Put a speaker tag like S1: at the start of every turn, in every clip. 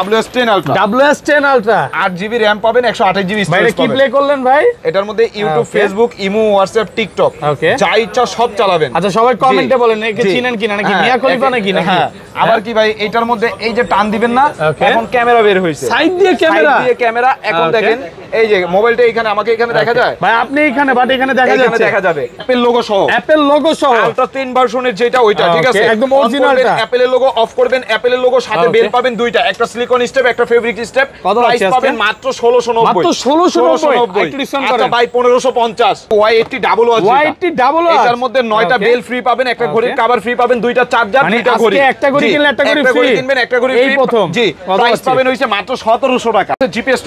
S1: WS10 Ultra
S2: 8GB RAM পাবেন 128GB storage
S1: পাবেন। কি প্লে করলেন ভাই?
S2: এটার মধ্যে YouTube, Facebook, imo, WhatsApp, TikTok যা ইচ্ছা সব চালাবেন।
S1: আচ্ছা সবাই কমেন্টে বলেন একে চিনেন কিনা, নাকি মিয়া খলিফা নাকি?
S2: হ্যাঁ, আবার কি ভাই এটার মধ্যে এই যে টান দিবেন না, এখন ক্যামেরা বের হইছে,
S1: সাইড দিয়ে ক্যামেরা।
S2: এখন দেখেন এই যে মোবাইলটা এখানে আমাকে এখানে দেখা যায়
S1: ভাই, আপনি এখানে বাট এখানে দেখা
S2: যাবে অ্যাপল লোগো সহ আলট্রা 10 ভার্সনের যেটা ওইটা, ঠিক আছে,
S1: একদম অরিজিনালটা।
S2: অ্যাপলের লোগো অফ করবেন, অ্যাপলের লোগো সাথে বেল পাবেন দুইটা, একটা সিলিকন স্টেপ, একটা ফেব্রিক স্টেপ। প্রাইস পাবেন মাত্র 1690।
S1: মাত্র 1690। একটু ডিসকাউন্ট করেন।
S2: আচ্ছা ভাই 1550। Y80 ডাবল ওয়াচ, এটার মধ্যে 9টা বেল ফ্রি পাবেন, একটা ঘড়ির কভার ফ্রি পাবেন, দুইটা চার্জার, দুইটা ঘড়ি।
S1: একটা ঘড়ি কিনলে একটা ঘড়ি ফ্রি কিনবেন,
S2: একটা ঘড়ি ফ্রি প্রথম। জি, প্রাইস পাবেন হইছে মাত্র 1700 টাকা। জিপিএস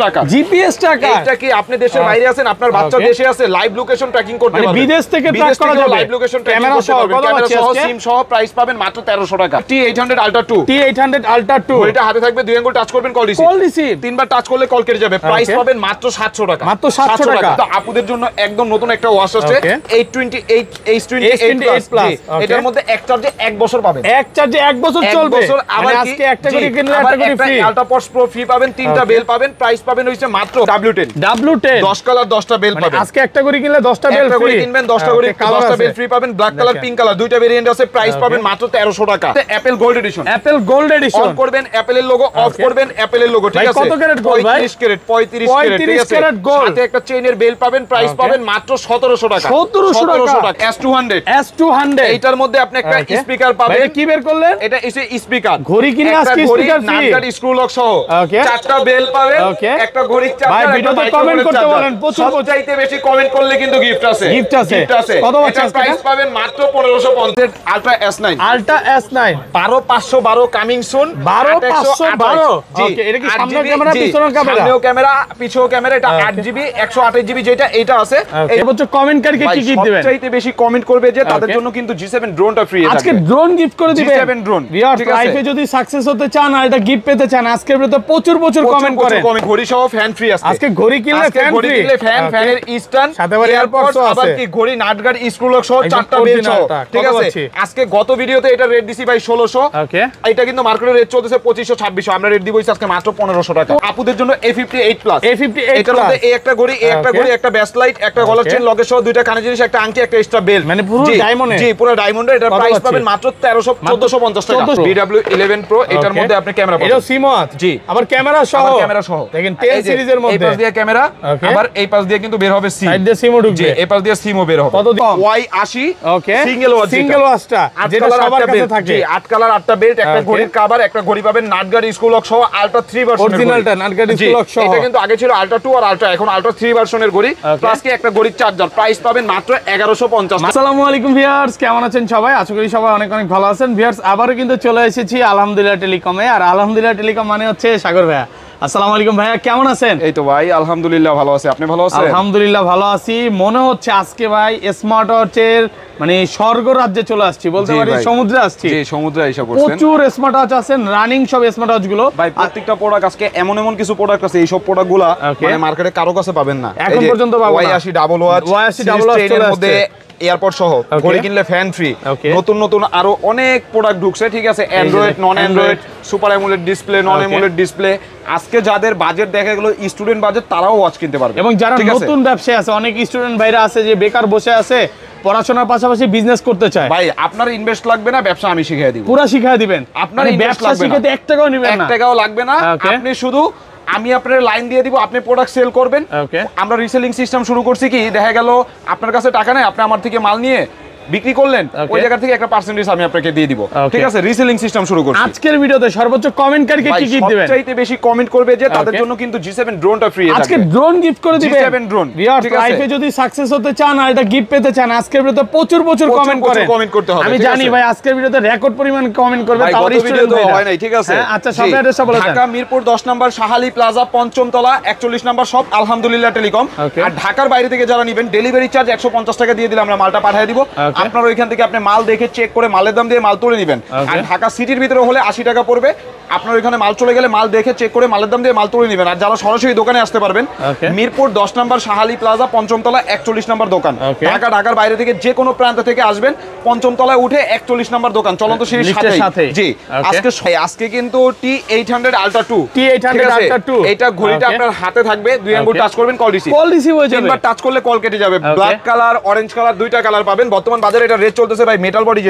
S2: টাকা। এটা কি আপনি দেশের বাইরে আছেন, আপনার বাচ্চা দেশে আছে, লাইভ লোকেশন ট্র্যাকিং করতে পারবেন,
S1: বিদেশ থেকে ট্র্যাক করা যাবে,
S2: লাইভ লোকেশন ট্র্যাকিং করতে পারবেন, ক্যামেরা সহ, সিম সহ। প্রাইস পাবেন মাত্র 1300 টাকা। T800 Ultra 2 এটা হাতে থাকবে, দুই আঙ্গুল টাচ করবেন, কল রিসিভ, তিনবার টাচ করলে কল কেটে যাবে। প্রাইস পাবেন মাত্র 700 টাকা।
S1: মাত্র 700 টাকা।
S2: তো আপুদের জন্য একদম নতুন একটা ওয়াচ আছে, 828 প্লাস। এটার মধ্যে এক চার্জে 1 বছর পাবেন,
S1: এক চার্জে 1 বছর চলবে।
S2: আবার
S1: আজকে একটা ঘড়ি কিনলে একটা ঘড়ি free.
S2: Ultra pods pro free পাবেন, তিনটা বেল পাবেন। প্রাইস পাবেন হইছে মাত্র W10 10 কালার 10টা বেল পাবেন।
S1: আজকে একটা ঘড়ি কিনলে 10টা বেল ফ্রি,
S2: ঘড়ি কিনবেন 10টা ঘড়ি 10টা বেল ফ্রি পাবেন। ব্ল্যাক কালার, পিঙ্ক কালার দুইটা ভেরিয়েন্ট আছে। প্রাইস পাবেন মাত্র 1300 টাকা। অ্যাপল গোল্ড এডিশন অন করবেন, অ্যাপলের লোগো অফ করবেন, অ্যাপলের লোগো, ঠিক আছে।
S1: কত ক্যারেট গোল্ড ভাই?
S2: 35 ক্যারেট গোল্ড। সাথে একটা চেইনের বেল পাবেন। প্রাইস পাবেন মাত্র 1700 টাকা।
S1: 1700 টাকা।
S2: S200 এইটার মধ্যে আপনি একটা স্পিকার পাবেন।
S1: ভাই কি বের করলেন?
S2: এটা স্পিকার।
S1: ঘড়ি কিনে আজকে স্পিকার ফ্রি,
S2: নাটগার্ড স্ক্রু লক সহ চারটা বেল পাবেন, একটা ঘড়ির চার্জার।
S1: ভাই ভিডিওতে কমেন্ট করতে বলেন, প্রচুর
S2: চাইতে বেশি কমেন্ট করলে কিন্তু গিফট আছে।
S1: কত আছে?
S2: প্রাইস পাবেন মাত্র 1550। Ultra S9 12512 coming soon.
S1: 12512 ওকে। এটা কি সামনের ক্যামেরা, পিছনের ক্যামেরা?
S2: সামনেও ক্যামেরা, পিছনেও ক্যামেরা। এটা 8GB 128GB যেটা এইটা আছে।
S1: এবছর কমেন্টকারীকে কি গিফট দিবেন?
S2: সবচাইতে বেশি কমেন্ট করবে যে তাদের জন্য কিন্তু G7 ড্রোনটা ফ্রি আছে।
S1: আজকে ড্রোন গিফট করে দিবেন।
S2: G7 drone.
S1: ঠিক আছে, লাইফে যদি সাকসেস হতে চান আর এটা গিফট পেতে চান, আজকের ভিডিওতে প্রচুর কমেন্ট করেন।
S2: ঘড়ি সহ ফ্যান ফ্রি আছে।
S1: আজকে ঘড়ি কিনলে ফ্যান ফ্রি,
S2: ফ্যানের স্ট্যান্ড,
S1: সাথে এয়ারপডস আছে,
S2: আবার কি ঘড়ি নাটগার্ড স্ক্রু লক সহ চারটা বেল সহ, ঠিক আছে। আজকে গত ভিডিওতে এটা রেট দিছি ভাই 1600।
S1: ওকে,
S2: এটা কিন্তু মার্কেটে রেট চলতেছে 2500 2600। আমরা রেট দিব আজকে মাত্র 1500 টাকা। আপুদের জন্য A58 প্লাস। এটার মধ্যে এই একটা ঘড়ি, এই একটা ঘড়ি, একটা ব্যাস লাইট, একটা গলার চেইন লকের সহ, দুইটা কানের জিনিস, একটা আংটি, একটা এক্সট্রা বেল,
S1: মানে পুরো ডায়মন্ড।
S2: জি, পুরো ডায়মন্ডের। এটার প্রাইস পাবেন মাত্র 1450 টাকা। BW11 Pro এটার মধ্যে আপনি ক্যামেরা পাবেন,
S1: এটা সিমত,
S2: জি,
S1: আবার ক্যামেরা সহ। দেখেন 10 সিরিজের মধ্যে
S2: এই পাশ দিয়ে ক্যামেরা, আবার এই পাশ দিয়ে কিন্তু বের হবে সিম,
S1: সাইড দিয়ে সিমও ঢুকবে,
S2: জি, এই পাশ দিয়ে সিমও বের হবে।
S1: কত
S2: Y80
S1: ওকে,
S2: সিঙ্গেল ওয়াচটা,
S1: যেটা সবার কাছে থাকে,
S2: জি, 8 কালার 8টা বেল্ট, একটা ঘড়ির কভার, একটা ঘড়ি পাবেন নাটগার্ড স্ক্রু লক সহ, আলট্রা 3 ভার্সনের
S1: অরিজিনালটা নাটগার্ড স্ক্রু লক সহ।
S2: এটা কিন্তু আগে ছিল আলট্রা 2 আর আলট্রা, এখন আলট্রা 3 ভার্সনের ঘড়ি, প্লাস কি একটা ঘড়ির চার্জার। প্রাইস পাবেন মাত্র 1150।
S1: আসসালামু আলাইকুম ভিউয়ার্স, কেমন আছেন সবাই? আশা করি সবাই অনেক ভালো আছেন। ভিউয়ার্স, আবারও কিন্তু চলে এসেছি আলহামদুলিল্লাহ টেলিকমে। আর আলহামদুলিল্লাহ টেলিকম মানে হচ্ছে সাগর ভাইয়া। আসসালামু আলাইকুম ভাইয়া, কেমন আছেন?
S2: এই তো ভাই আলহামদুলিল্লাহ ভালো আছি, আপনি ভালো আছেন?
S1: আলহামদুলিল্লাহ ভালো আছি। মনে হচ্ছে আজকে ভাই স্মার্ট ওয়াচের মানে স্বর্গ রাজ্যে চলে আসছি, বলতে পারি সমুদ্রে আসছি।
S2: জি, সমুদ্রে এসে পড়ছেন।
S1: প্রচুর স্মার্ট ওয়াচ আছেন, রানিং সব স্মার্ট ওয়াচ গুলো।
S2: ভাই প্রত্যেকটা প্রোডাক্ট আজকে এমন কিছু প্রোডাক্ট আছে, এই সব প্রোডাক্টগুলো মানে মার্কেটে কারো কাছে পাবেন না
S1: এখন পর্যন্ত।
S2: Y80 ডাবল ওয়াচ, এর মধ্যে এয়ারপড সহ, ঘড়ি কিনলে ফ্যান ফ্রি, নতুন আরো অনেক প্রোডাক্ট ঢুকছে, ঠিক আছে। অ্যান্ড্রয়েড, নন অ্যান্ড্রয়েড, সুপার অ্যামোলেড ডিসপ্লে, নন অ্যামোলেড ডিসপ্লে। আজকে যাদের বাজেট দেখা গেল স্টুডেন্ট বাজেট, তারাও ওয়াচ কিনতে পারবে।
S1: এবং যারা নতুন ব্যবসায়ী আছে, অনেক স্টুডেন্ট ভাইরা আছে যে বেকার বসে আছে, পড়াশোনার পাশাপাশি বিজনেস করতে চায়।
S2: ভাই আপনার ইনভেস্ট লাগবে না, ব্যবসা আমি শিখিয়ে দিব,
S1: পুরো শিখিয়ে দিবেন।
S2: আপনার
S1: ব্যবসা শিখাতে 1 টাকাও নেবেন না,
S2: 1 টাকাও লাগবে না। আপনি শুধু আমি আপনার লাইন দিয়ে দিব, আপনি প্রোডাক্ট সেল করবেন। আমরা রিসেলিং সিস্টেম শুরু করছি, কি দেখা গেল আপনার কাছে টাকা নেই, আপনি আমার থেকে মাল নিয়ে বিক্রি করলেন, ওই জায়গা থেকে একটা পার্সেন্টেজ আমি আপনাকে দিয়ে দিব, ঠিক আছে। রিসেলিং সিস্টেম শুরু করছি।
S1: আজকের ভিডিওতে সর্বোচ্চ কমেন্টকারীকে কি গিফট দিবেন?
S2: সবচাইতে বেশি কমেন্ট করবে যে তাদের জন্য কিন্তু G7 ড্রোনটা ফ্রি আছে।
S1: আজকে ড্রোন গিফট করে দিবেন,
S2: G7 ড্রোন।
S1: ঠিক আছে, লাইফে যদি সাকসেস হতে চান আর এটা গিফট পেতে চান, আজকের ভিডিওতে প্রচুর কমেন্ট করেন।
S2: কমেন্ট করতে হবে,
S1: আমি জানি ভাই আজকের ভিডিওতে রেকর্ড পরিমাণ কমেন্ট করবে, তাও
S2: ভিডিও তো হয় নাই, ঠিক আছে।
S1: আচ্ছা, সব অ্যাড্রেসটা বলে দেন।
S2: ঢাকা মিরপুর 10 নম্বর শাহালি প্লাজা, 5ম তলা, 41 নম্বর শপ, আলহামদুলিল্লাহ টেলিকম। আর ঢাকার বাইরে থেকে যারা নেবেন, ডেলিভারি চার্জ 150 টাকা দিয়ে দিলে আমরা মালটা পাঠিয়ে দিব। আপনার ওইখান থেকে আপনি মাল দেখে চেক করে মালের দাম দিয়ে মাল তুলে নেবেন। আর ঢাকা সিটির ভিতরে হলে 80 টাকা পড়বে, আপনার ওইখানে মাল চলে গেলে মাল দেখে চেক করে মালের দাম দিয়ে মাল তুলে নেবেন। আর যারা সরাসরি দোকানে আসতে পারবেন, মিরপুর 10 নম্বর শাহালি প্লাজা 5ম তলা 41 নম্বর দোকান। ঢাকার বাইরে থেকে যে কোনো প্রান্ত থেকে আসবেন 5ম তলায় উঠে 41 নম্বর দোকান, চলন্ত সিঁড়ির সাথে। জি, আজকে কিন্তু T800 Ultra 2 এটা ঘড়িটা আপনার হাতে থাকবে, 2 আঙ্গুল টাচ করবেন কল রিসিভ হয়ে যাবে, তিনবার টাচ করলে কল কেটে যাবে। ব্ল্যাক কালার, অরেঞ্জ কালার, দুইটা কালার পাবেন। বর্তমান বাজারে এটা রেট চলতেছে ভাই মেটাল বডি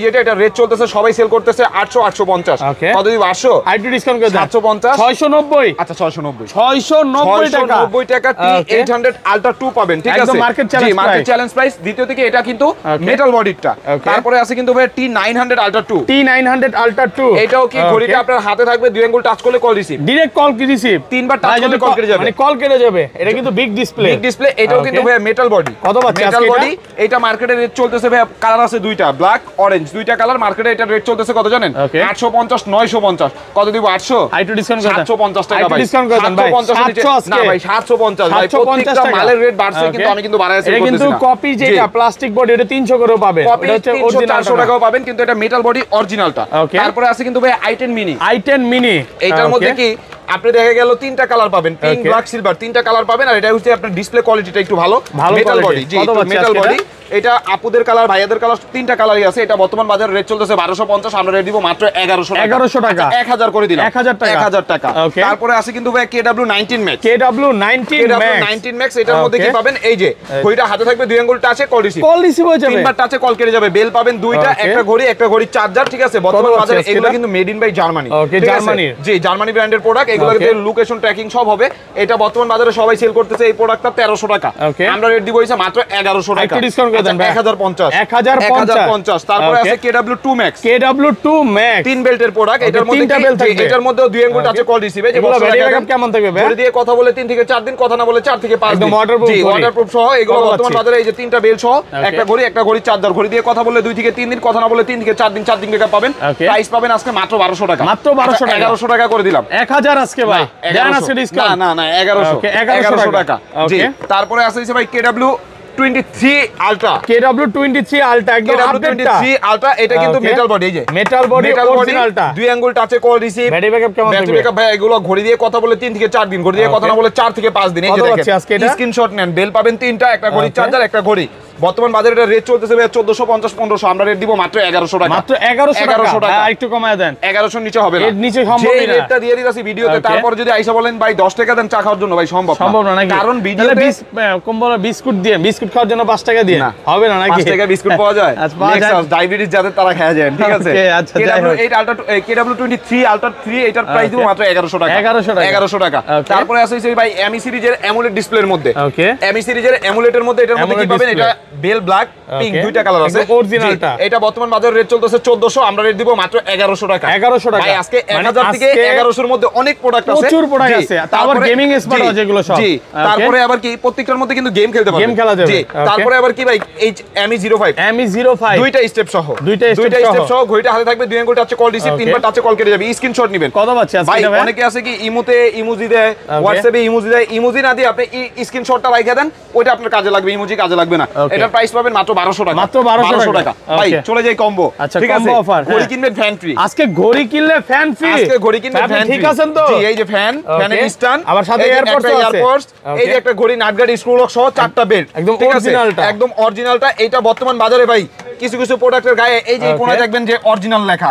S2: যেটা এটা রেট চলতেছে, সবাই সেল করতেছে 800 850। কত দিব? 800 আইটি ডিসকাউন্ট করে দেন 750 690। আচ্ছা 690 টাকা T800 Ultra 2 পাবেন, ঠিক আছে? জি, মার্কেট চ্যালেঞ্জ প্রাইস। দ্বিতীয় থেকে এটা কিন্তু মেটাল বডিটা। তারপরে আছে কিন্তু ভাই T900 Ultra 2 এটাও কি ঘড়িটা আপনার হাতে থাকবে, 2 আঙ্গুল টাচ করলে call receive,
S1: direct call receive,
S2: তিনবার টাচ করলে কল কেটে যাবে,
S1: মানে কল কেটে যাবে। এটা কিন্তু বিগ ডিসপ্লে
S2: এটাও কিন্তু ভাই মেটাল বডি। কত পাচ্ছেন মেটাল বডি? এটা মার্কেটে রেট চলতেছে ভাই, কালার আছে দুইটা, ব্ল্যাক অরেঞ্জ, দুইটা কালার। মার্কেটে এটা রেট চলতেছে কত জানেন? 850 950। কত দিব? 800 আইটু ডিসকাউন্ট করে 750 টাকা ভাই, ডিসকাউন্ট করে দেন ভাই। 750 না ভাই, 750 ভাই। প্রত্যেকটা মালের রেট বাড়ছে, কিন্তু আমি কিন্তু বাড়ায় সেল করতেছি না। এটা কিন্তু কপি যেটা প্লাস্টিক বডি, এটা 300 করেও পাবেন, এটা হচ্ছে অরিজিনাল 400 টাকাও পাবেন, কিন্তু এটা মেটাল বডি অরিজিনালটা। তারপরে আছে কিন্তু ভাই i10 মিনি। এটার মধ্যে কি আপনি দেখা গেল 3টা কালার পাবেন, পিঙ্ক ব্ল্যাক সিলভার, 3টা কালার পাবেন। আর এটা হচ্ছে আপনার ডিসপ্লে কোয়ালিটিটা একটু ভালো মেটাল বডি। জি, মেটাল বডি। এটা আপুদের কালার, ভাইয়াদের কালার, 3টা কালারই আছে। এটা বর্তমান বাজারে রেট চলতেছে 1250, আমরা রেট দিব মাত্র 1100 টাকা। 1000 করে দিলাম, 1000 টাকা। তারপরে আছে কিন্তু ভাই KW19 Max। এটার মধ্যে কি পাবেন? এই যে ঘড়িটা হাতে থাকবে, 2 আঙ্গুল টাচে কল রিসিভ হয়ে যাবে, তিনবার টাচে কল কেটে যাবে। বেল পাবেন দুইটা, একটা ঘড়ি চার্জার, ঠিক আছে? বর্তমান বাজারে এগুলো কিন্তু মেড ইন বাই জার্মানি। জি, জার্মানি ব্র্যান্ডের প্রোডাক্ট। এগুলোর লোকেশন ট্র্যাকিং সব হবে। এটা বর্তমান বাজারে সবাই সেল করতেছে এই প্রোডাক্টটা 1300 টাকা, আমরা রেট দিব হইছে মাত্র 1100 টাকা। 1050। তারপরে আছে KW2 Max 3 বেল্টের প্রোডাক্ট। এটার মধ্যে 2 আঙ্গুল টাচে কল রিসিভ। এগুলো ব্যাটারি ব্যাকআপ কেমন থাকবে ভাই? দিয়ে কথা বলে 3 থেকে 4 দিন, কথা না বলে 4 থেকে 5 দিন। জি, ওয়াটারপ্রুফ সহ। এগুলো বর্তমান বাজারে এই যে 3টা বেল সহ, একটা ঘড়ি চার্জার, ঘড়ি দিয়ে কথা বলে 2 থেকে 3 দিন, কথা না বলে 3 থেকে 4 দিন, 4 দিন টাকা পাবেন। প্রাইস পাবেন আজকে মাত্র 1200 টাকা, মাত্র 1100 টাকা করে দিলাম। 1000 আজকে ভাই, দেন আজকে ডিসকাউন্ট। না 1100 টাকা। জি, তারপরে আছে ভাই KW23 Ultra একদম আপডেটটা। Ultra এটা কিন্তু মেটাল বডি, এই যে মেটাল বডি অরিজিনালটা, 2 আঙ্গুল টাচে কল রিসিভ। ব্যাটারি ব্যাকআপ কেমন? ব্যাটারি ব্যাকআপ ভাই এগুলো ঘড়ি দিয়ে কথা বলে 3 থেকে 4 দিন, ঘড়ি দিয়ে কথা না বলে 4 থেকে 5 দিন। এই যে দেখেন, স্ক্রিনশট নেন। বেল পাবেন 3টা, একটা ঘড়ি চার্জার, একটা ঘড়ি। বর্তমান বাজারে এটা রেট চলতেছে ভাই 1450 1500, আমরা রেট দিব মাত্র 1100 টাকা, মাত্র 1100 টাকা। একটু কমায় দেন, 1100 নিচে হবে না, এর নিচে সম্ভব না। রেটটা দিয়ে দিতাছি ভিডিওতে, তারপর যদি আইসা বলেন ভাই 10 টাকা দেন চা খাওয়ার জন্য, ভাই সম্ভব না নাকি? কারণ ভিডিওতে বিস্কুট দিয়ে, বিস্কুট খাওয়ার জন্য 5 টাকা দিয়ে হবে না নাকি? 5 টাকা বিস্কুট পাওয়া যায়, ডায়াবেটিস যাদের তারা খাওয়া যায়, ঠিক আছে? KW23 Ultra 3 এটার প্রাইস দিব মাত্র 1100 টাকা, 1100 টাকা। তারপরে আছে ভাই এমি সিরিজের অ্যামোলেড ডিসপ্লের মধ্যে, এমি সিরিজের অ্যামোলেডের মধ্যে এটার মধ্যে কি পাবেন? এটা বেল ব্ল্যাক পিঙ্ক, দুইটা কালার আছে, অরিজিনালটা। এটা বর্তমান বাজারে রেট চলতেছে 1400, আমরা রেট দিব মাত্র 1100 টাকা, 1100 টাকা। ভাই আজকে 1000 থেকে 1100 এর মধ্যে অনেক প্রোডাক্ট আছে, প্রচুর প্রোডাক্ট আছে। তারপর গেমিং স্মার্ট ওয়াচ এগুলো সব। জি, তারপরে আবার কি প্রত্যেকটার মধ্যে কিন্তু গেম খেলতে পারবেন, গেম খেলা যাবে। জি, তারপরে আবার কি ভাই এই ME05 দুইটা স্টেপ সহ, দুইটা স্টেপ সহ ঘড়িটা হাতে থাকবে, 2 আঙ্গুল টাচে কল রিসিভ, 3বার টাচে কল কেটে যাবে। স্ক্রিনশট নেবেন। কত পাচ্ছে আজকে ভাই? অনেকে আছে কি ইমোতে ইমোজি দেয়, হোয়াটসঅ্যাপে ইমোজি দেয়, ইমোজি না দিয়ে আপনি স্ক্রিনশটটা রাখা দেন, ওইটা আপনার কাজে লাগবে, ইমোজি কাজে লাগবে না। এটার প্রাইস পাবেন মাত্র 1200 টাকা, মাত্র 1200 টাকা। ভাই চলে যাই কম্বো, ঠিক আছে? ঘড়ি কিনবেন ফ্যান ফ্রি, আজকে ঘড়ি কিনলে ফ্যান ফ্রি, আজকে ঘড়ি কিনলে ফ্যান ফ্রি, ঠিক আছেন তো? জি, এই যে ফ্যান, ফ্যানের স্ট্যান্ড, আবার সাথে এয়ারপোর্টস, এই যে একটা ঘড়ি নাটগার্ড স্ক্রু লক সহ 4টা বেল্ট, একদম অরিজিনালটা, একদম অরিজিনালটা। এটা বর্তমান বাজারে ভাই কিছু কিছু প্রোডাক্টের গায়ে এই যে কোণায় দেখবেন যে অরিজিনাল লেখা,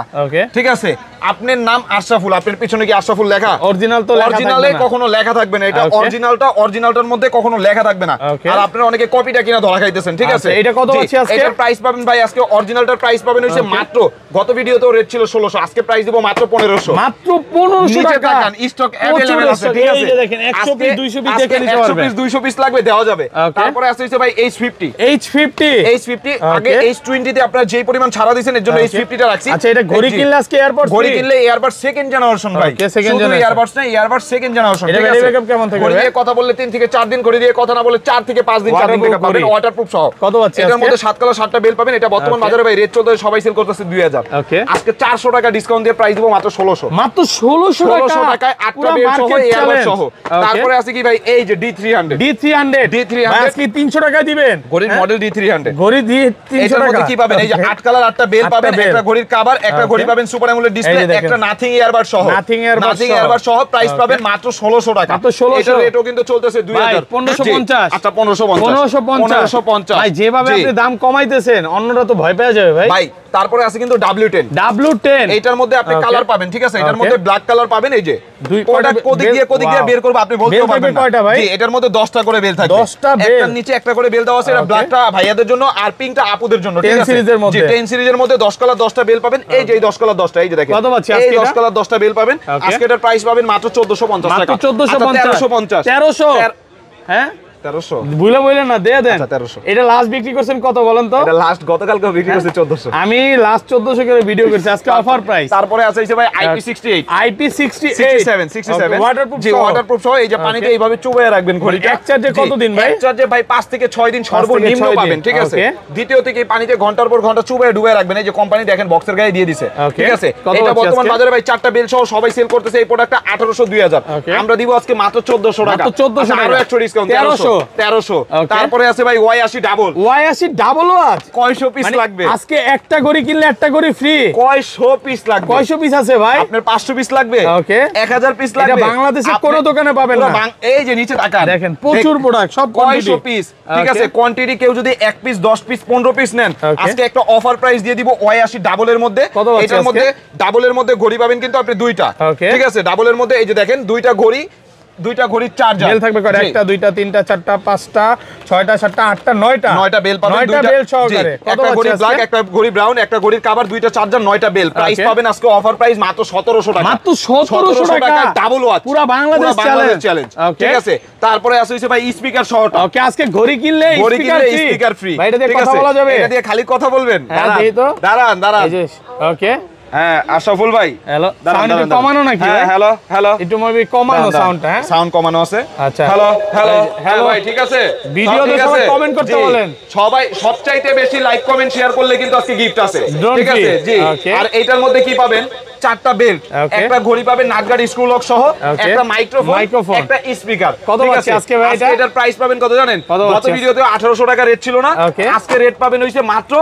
S2: ঠিক আছে? আপনার নাম আশরাফুল, আপনার পিছনে কি আশরাফুল লেখা? অরিজিনাল তো অরিজিনালে কখনো লেখা থাকবে না, এটা অরিজিনালটা, অরিজিনালটার মধ্যে কখনো লেখা থাকবে না। আর আপনারা অনেকে কপিটা কিনা ধরা খাইতেছেন, ঠিক আছে? এটা কত আছে আজকে? এটার প্রাইস পাবেন ভাই আজকে অরিজিনালটার প্রাইস পাবেন হইছে মাত্র, গত ভিডিওতেও রেট ছিল 1600, আজকে প্রাইস দিব মাত্র 1500, মাত্র 1500 টাকা। স্টক अवेलेबल আছে, ঠিক আছে? এই যে দেখেন 100 পিস 200 পিস দেখে নিতে পারবেন, 100 পিস 200 পিস লাগবে দেওয়া যাবে। তারপরে আছে হইছে ভাই H50 আগে H20 S20 তে আপনারা যেই পরিমাণ ছাড়া দিবেন এর জন্য S50 টা রাখছি।
S1: আচ্ছা এটা ঘড়ি কিনলে আজকে এয়ারবাডস
S2: ঘড়ি কিনলে এয়ারবাডস সেকেন্ড জেনারেশন ভাই। শুধু এয়ারবাডস না, এয়ারবাডস সেকেন্ড জেনারেশন।
S1: এটা ব্যাটারি ব্যাকআপ কেমন থাকে?
S2: ঘড়ি দিয়ে কথা বললে 3 থেকে 4 দিন, ঘড়ি দিয়ে কথা না বললে 4 থেকে 5 দিন 4 দিন ব্যাকআপ পাবেন, ওয়াটারপ্রুফ সহ।
S1: কত পাচ্ছি
S2: এটার মধ্যে 7 কালার 7টা বেল পাবেন। এটা বর্তমান বাজারে ভাই রেট চলতে সবাই সেল করতেছে 2000।
S1: ওকে
S2: আজকে 400 টাকা ডিসকাউন্ট দিয়ে প্রাইস দিব মাত্র 1600।
S1: মাত্র 1600
S2: টাকায় 8টা বেল সহ এয়ারবাডস সহ। তারপরে আছে কি ভাই এই যে D300
S1: আজকে 300 টাকা দিবেন।
S2: ঘড়ির মডেল D300
S1: ঘড়ি দিয়ে 300 টাকা
S2: কি পাবেন? এই যে 8 কালার 8টা বেল পাবেন, একটা ঘড়ির কভার, একটা ঘড়ি পাবেন সুপার অ্যামোলেড ডিসপ্লে, একটা নাথিং এয়ারবাড সহ। নাথিং এয়ারবাড সহ প্রাইস পাবেন মাত্র 1600 টাকা।
S1: মাত্র 1600।
S2: এটার রেটও কিন্তু চলতেছে 2000
S1: 1550।
S2: আচ্ছা 1550
S1: ভাই যেভাবে আপনি দাম কমাইতেছেন অন্যরা তো ভয় পেয়ে যাবে ভাই।
S2: ভাই তারপরে আছে কিন্তু W10 এটার মধ্যে আপনি কালার পাবেন, ঠিক আছে? এটার মধ্যে ব্ল্যাক কালার পাবেন। এই যে কোনটা কোদিক দিয়ে বের করব আপনি বলতে পারবেন না। জি এটার মধ্যে 10টা করে বেল থাকবে,
S1: 10টা বেল,
S2: একটার নিচে একটা করে বেল দেওয়া আছে। এটা ব্ল্যাকটা ভাইয়াদের জন্য আর পিঙ্কটা আপুদের জন্য, ঠিক আছে? জি 10 সিরিজের মধ্যে 10 কালার 10টা বেল পাবেন। এই যে এই 10 কালার 10টা, এই যে দেখেন এই 10 কালার 10টা বেল পাবেন। আজকে এটার প্রাইস পাবেন মাত্র 1450 টাকা।
S1: মাত্র 1450 1300। হ্যাঁ
S2: 1300
S1: বলে না দিয়ে দেন।
S2: 1300
S1: এটা লাস্ট বিক্রি করছেন কত বলেন তো?
S2: এটা লাস্ট গতকালকে বিক্রি করছে 1400।
S1: আমি লাস্ট 1400 করে ভিডিও করছি, আজকে অফার প্রাইস।
S2: তারপরে আছে এই যে ভাই IP68
S1: ওয়াটারপ্রুফ
S2: জি ওয়াটারপ্রুফ সহ। এই যে পানিতে এইভাবে চুবাইয়া রাখবেন ঘড়িটা।
S1: এক চার্জে কতদিন ভাই?
S2: এক চার্জে ভাই 5 থেকে 6 দিন সর্বনিম্ন পাবেন, ঠিক আছে? দ্বিতীয় থেকে পানিতে ঘন্টার পর ঘন্টা চুবাইয়া ডুবাইয়া রাখবেন। এই যে কোম্পানি দেখেন বক্সের গায়ে দিয়ে দিছে, ঠিক আছে? এটা বর্তমান বাজারে ভাই 4টা বেল সহ সবাই সেল করতেছে। এই প্রোডাক্টটা 1800 2000 আমরা দিব আজকে মাত্র 1400 টাকা।
S1: মাত্র 1400 টাকা,
S2: আরো 100 ডিসকাউন্ট 1300। তারপরে আছে ভাই Y80
S1: ডাবল ওয়াচ।
S2: কয়শো পিস লাগবে?
S1: আজকে একটা ঘড়ি কিনলে একটা ঘড়ি ফ্রি।
S2: কয়শো পিস লাগবে?
S1: কয়শো পিস আছে ভাই?
S2: আপনার 500 পিস লাগবে?
S1: ওকে
S2: 1000 পিস লাগবে?
S1: এটা বাংলাদেশে কোনো দোকানে পাবেন না।
S2: এই যে নিচে তাকান
S1: দেখেন প্রচুর প্রোডাক্ট, সব
S2: কয়শো পিস, ঠিক আছে? কোয়ান্টিটি কেউ যদি 1 পিস 10 পিস 15 পিস নেন আজকে একটা অফার প্রাইস দিয়ে দিব Y80 ডাবলের মধ্যে। এটার মধ্যে ডাবলের মধ্যে ঘড়ি পাবেন কিন্তু আপনি দুইটা, ঠিক আছে? ডাবলের মধ্যে এই যে দেখেন দুইটা ঘড়ির চার্জার
S1: বেল থাকবে, একটা দুইটা তিনটা চারটা পাঁচটা ছয়টা সাতটা আটটা নয়টা
S2: বেল পাবেন,
S1: দুইটা বেল সহকারে।
S2: একটা ঘড়ি ব্ল্যাক, একটা ঘড়ি ব্রাউন, একটা ঘড়ির কভার, দুইটা চার্জার, 9টা বেল। প্রাইস পাবেন আজকে অফার প্রাইস মাত্র 1700 টাকা।
S1: মাত্র 1700 টাকা
S2: ডাবল ওয়াচ,
S1: পুরো বাংলাদেশ চ্যালেঞ্জ।
S2: ঠিক আছে? তারপরে আছে হইছে ভাই স্পিকার সহটা।
S1: ওকে আজকে ঘড়ি কিনলে
S2: স্পিকার ফ্রি।
S1: ভাই এটা দিয়ে কথা বলা যাবে?
S2: এটা দিয়ে খালি কথা বলবেন?
S1: দাঁড়ান
S2: এই যে
S1: ওকে
S2: হ্যাঁ আশরাফুল ভাই,
S1: হ্যালো সাউন্ড একটু কমানো নাকি?
S2: হ্যালো
S1: একটু মেবি কমানো সাউন্ডটা। হ্যাঁ
S2: সাউন্ড কমানো আছে।
S1: আচ্ছা
S2: হ্যালো ভাই, ঠিক আছে?
S1: ভিডিওতে সবাই কমেন্ট করতে বলেন।
S2: সবাই সবচাইতে বেশি লাইক কমেন্ট শেয়ার করলে কিন্তু আজকে গিফট আছে, ঠিক আছে? জি আর এটার মধ্যে কি পাবেন? 4টা বেল্ট, একটা ঘড়ি পাবেন নাটগাড়ি স্ক্রু লক সহ, একটা মাইক্রোফোন, একটা স্পিকার।
S1: কত আছে আজকে ভাই?
S2: এটার প্রাইস পাবেন কত জানেন? গত ভিডিওতে 1800 টাকা রেট ছিল না, আজকে রেট পাবেন হইছে মাত্র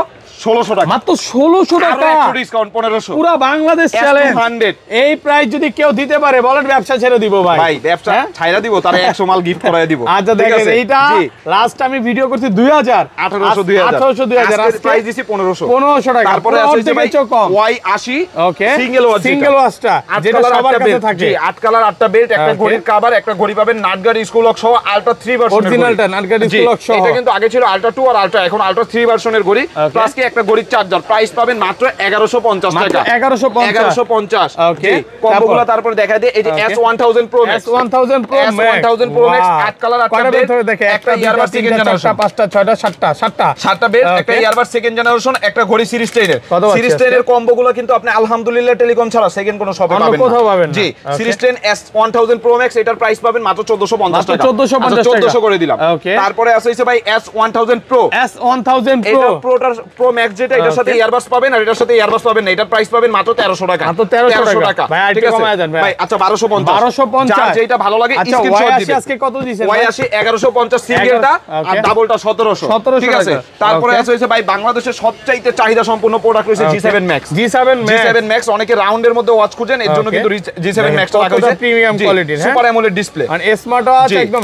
S2: 1600 টাকা।
S1: মাত্র 1600 টাকা,
S2: আরো একটু ডিসকাউন্ট 1500।
S1: পুরো বাংলাদেশ চ্যালেঞ্জ। এই প্রাইস যদি কেউ দিতে পারে বলেন ব্যবসা ছেড়ে দিব ভাই।
S2: ভাই ব্যবসা ছাইরা দিব, তারে 100 মাল গিফট করায় দিব।
S1: আচ্ছা দেখেন এইটা লাস্ট আমি ভিডিও করছি 2000 1800
S2: আজকে প্রাইস দিছি 1500
S1: টাকা।
S2: তারপরে আছে ভাই Y80
S1: ওকে
S2: সিঙ্গেল ওয়াচটা
S1: যেটা সবার কাছে থাকে।
S2: 8 কালার 8টা বেল্ট, একটা ঘড়ির কভার, একটা ঘড়ি পাবেন নাটগাড়ি স্ক্রু লক সহ আলট্রা 3 ভার্সনের
S1: অরিজিনালটা নাটগাড়ি স্ক্রু লক সহ।
S2: এটা কিন্তু আগে ছিল আলট্রা 2 আর আলট্রা, এখন আলট্রা 3 ভার্সনের ঘড়ি প্লাস কি একটা ঘড়ির চার্জার। প্রাইস পাবেন মাত্র 1150 টাকা। 1150 ওকে কম্বোগুলো। তারপর দেখা দেই এই যে S1000 Pro Max, S1000 Pro Max 8 colour 8টা বেল্ট, একটা ইয়ারবাড সেকেন্ড জেনারেশন,
S1: 5টা 6টা 7টা
S2: বেল্ট, একটা ইয়ারবাড সেকেন্ড জেনারেশন, একটা ঘড়ি সিরিজ 10 এর। সিরিজ 10 এর কম্বোগুলো কিন্তু আপনি আলহামদুলিল্লাহ টেলিকম ছাড়া সেকেন্ড কোনো শপে পাবেন না। জি সিরিজ 10 S1000 Pro Max এটার প্রাইস পাবেন মাত্র 1450 টাকা। 1450 করে দিলাম। তারপরে আছে হইছে ভাই S1000 Pro, এটা Pro Max যেটা, এটার সাথে ইয়ারবাডস পাবেন আর এটার সাথে ইয়ারবাডস পাবেন না। এটার প্রাইস পাবেন মাত্র 1300 টাকা।
S1: মাত্র 1300 টাকা ভাই, ঠিক আছে
S2: ভাই। আচ্ছা 1250 যেটা ভালো লাগে স্ক্রিনশট দিবেন।
S1: আজকে কত দিবেন?
S2: Y80 1150 সিঙ্গেলটা আর ডাবলটা 1700, ঠিক আছে? তারপরে আছে হইছে ভাই বাংলাদেশের সবচাইতে চাহিদা সম্পন্ন প্রোডাক্ট হইছে G7 Max। অনেকে রাউন্ডের মধ্যে ওয়াচ খুঁজেন, এর জন্য কিন্তু G7 Max টা রাখা হইছে
S1: প্রিমিয়াম কোয়ালিটির
S2: সুপার অ্যামোলেড ডিসপ্লে।
S1: আর স্মার্ট ওয়াচ একদম